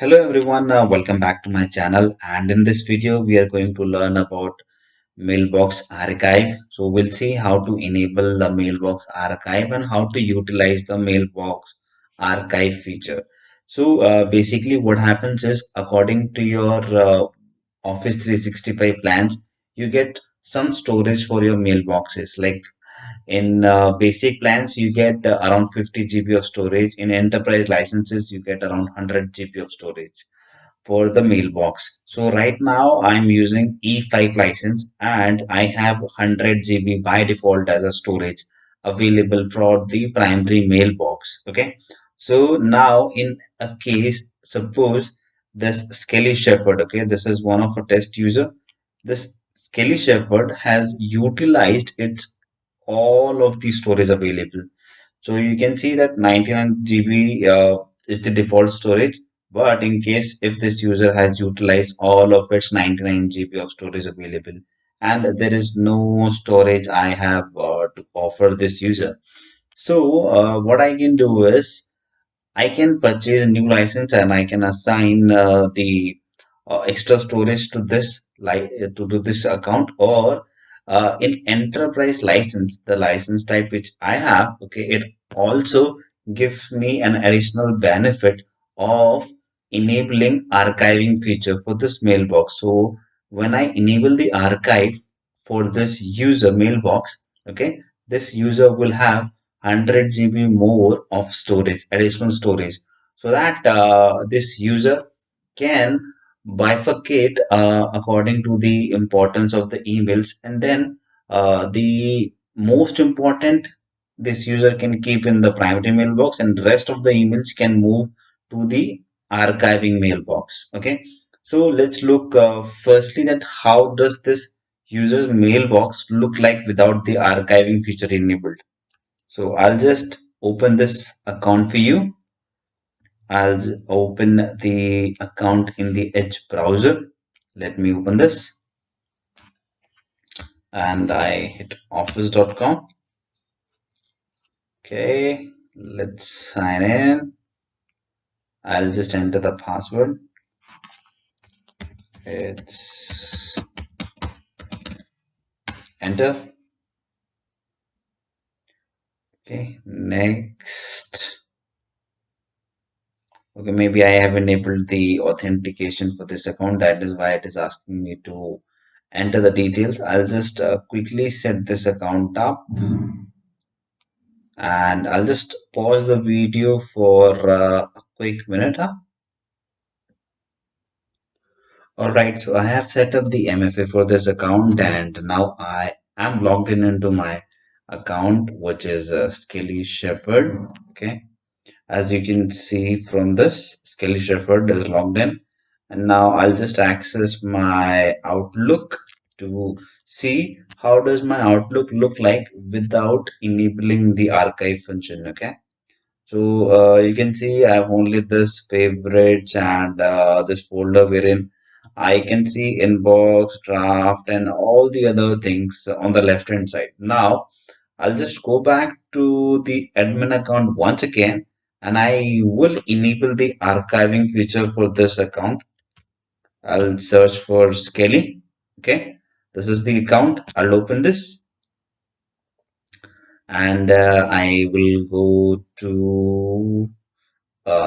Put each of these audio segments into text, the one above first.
Hello everyone, welcome back to my channel, and in this video we are going to learn about Mailbox Archive. So we'll see how to enable the Mailbox Archive and how to utilize the Mailbox Archive feature. So basically what happens is, according to your Office 365 plans, you get some storage for your mailboxes. Like in basic plans, you get around 50 GB of storage. In enterprise licenses, you get around 100 GB of storage for the mailbox. So right now I'm using E5 license and I have 100 GB by default as a storage available for the primary mailbox. Okay. So now in a case, suppose this Skelly Shepherd, okay, this is one of a test user. This Skelly Shepherd has utilized its all of the storage available. So you can see that 99 GB is the default storage. But in case if this user has utilized all of its 99 GB of storage available and there is no storage I have to offer this user. So what I can do is I can purchase a new license and I can assign the extra storage to this to this account, or in enterprise license, the license type which I have, okay, it also gives me an additional benefit of enabling archiving feature for this mailbox. So when I enable the archive for this user mailbox, okay, this user will have 100 GB more of storage, additional storage, so that this user can bifurcate according to the importance of the emails, and then the most important this user can keep in the primary mailbox, and the rest of the emails can move to the archiving mailbox. Okay, so let's look firstly that how does this user's mailbox look like without the archiving feature enabled. So I'll just open this account for you. Open the account in the Edge browser. Let me open this and I hit office.com. Okay, let's sign in. I'll just enter the password. It's enter. Okay, next. Okay, maybe I have enabled the authentication for this account. That is why it is asking me to enter the details. I'll just quickly set this account up and I'll just pause the video for a quick minute. Huh? All right, so I have set up the MFA for this account and now I am logged in into my account, which is Skelly Shepherd. Okay, as you can see from this, Skelly Shepherd is logged in, and now I'll just access my Outlook to see how does my Outlook look like without enabling the archive function. Okay, so you can see I have only this favorites and this folder wherein I can see inbox, draft, and all the other things on the left hand side. Now I'll just go back to the admin account once again and I will enable the archiving feature for this account. I'll search for Skelly. Okay, this is the account. I'll open this and I will go to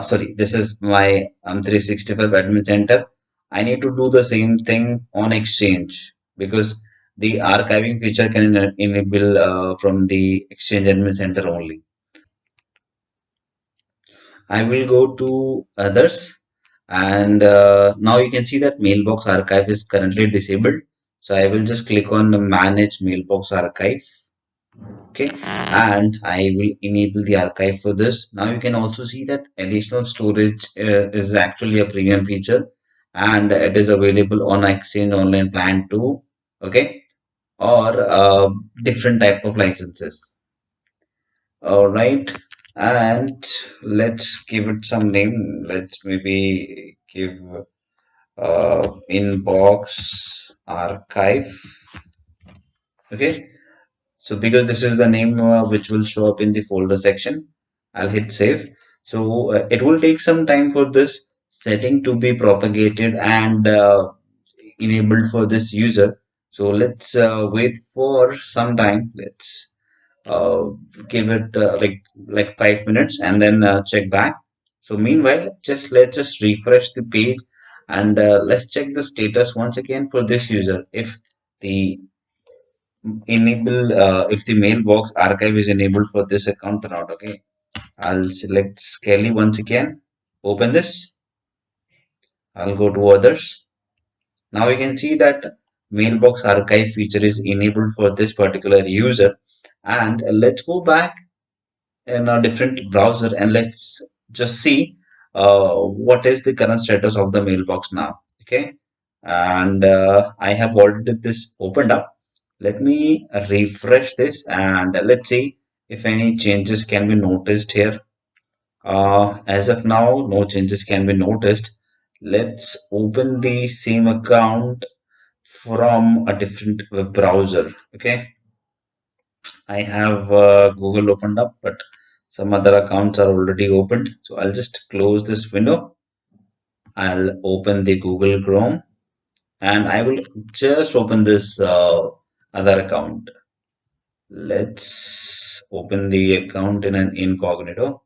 sorry, this is my 365 admin center. I need to do the same thing on Exchange because the archiving feature can enable from the Exchange admin center only. I will go to others, and now you can see that mailbox archive is currently disabled. So I will just click on the manage mailbox archive. Okay, and I will enable the archive for this. Now you can also see that additional storage is actually a premium feature and it is available on Exchange Online Plan too. Okay, or different type of licenses. All right, and let's give it some name. Let's maybe give inbox archive. Okay, so because this is the name which will show up in the folder section, I'll hit save. So it will take some time for this setting to be propagated and enabled for this user. So let's wait for some time. Let's uh, give it like 5 minutes and then check back. So meanwhile, just let's just refresh the page and let's check the status once again for this user. If the if the mailbox archive is enabled for this account or not. Okay, I'll select Skelly once again. Open this. I'll go to others. Now you can see that mailbox archive feature is enabled for this particular user. And let's go back in a different browser and let's just see what is the current status of the mailbox now. Okay, and I have already this opened up. Let me refresh this and let's see if any changes can be noticed here. As of now, no changes can be noticed. Let's open the same account from a different web browser. Okay, I have Google opened up, but some other accounts are already opened. So I'll just close this window. I'll open the Google Chrome and I will just open this other account. Let's open the account in an incognito,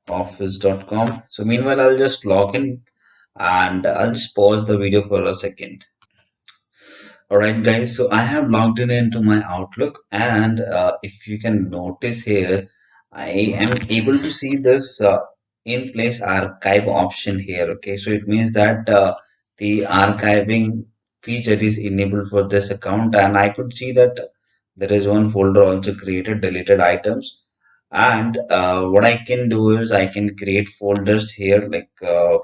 office.com. So meanwhile, I'll just log in and I'll just pause the video for a second. All right, guys. So I have logged in into my Outlook, and if you can notice here, I am able to see this in place archive option here. Okay, so it means that the archiving feature is enabled for this account, and I could see that there is one folder also created, deleted items. And what I can do is I can create folders here. Like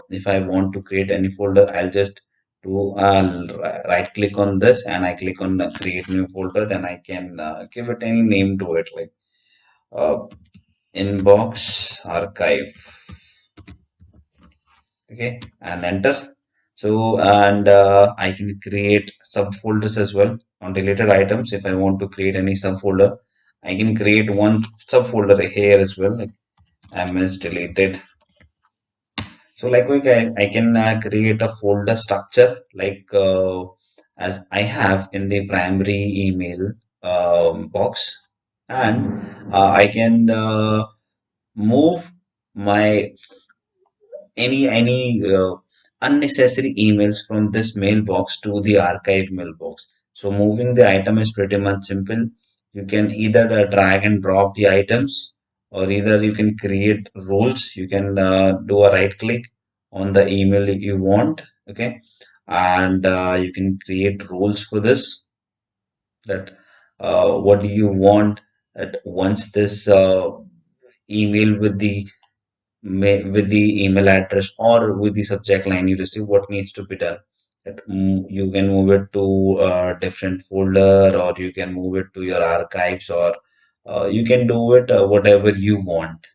if I want to create any folder, I'll just do right click on this and I click on create new folder. Then I can give it any name to it, like uh, inbox archive. Okay, and enter. So and I can create subfolders as well on deleted items. If I want to create any subfolder, I can create one subfolder here as well, like ms deleted. So likewise, I can create a folder structure like as I have in the primary email box, and I can move my any unnecessary emails from this mailbox to the archive mailbox. So moving the item is pretty much simple. You can either drag and drop the items, or either you can create roles. You can do a right click on the email you want. Okay, and you can create roles for this. That what do you want that once this email with the with the email address or with the subject line you receive, what needs to be done. That you can move it to a different folder, or you can move it to your archives, or you can do it whatever you want.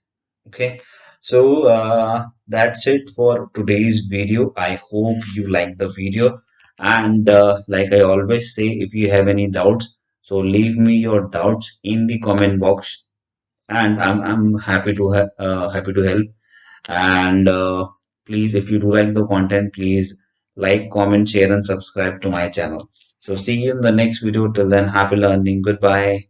Okay, so that's it for today's video. I hope you like the video, and like I always say, if you have any doubts, so leave me your doubts in the comment box, and I'm happy to happy to help. And please, if you do like the content, please like, comment, share, and subscribe to my channel. So see you in the next video. Till then, happy learning. Goodbye.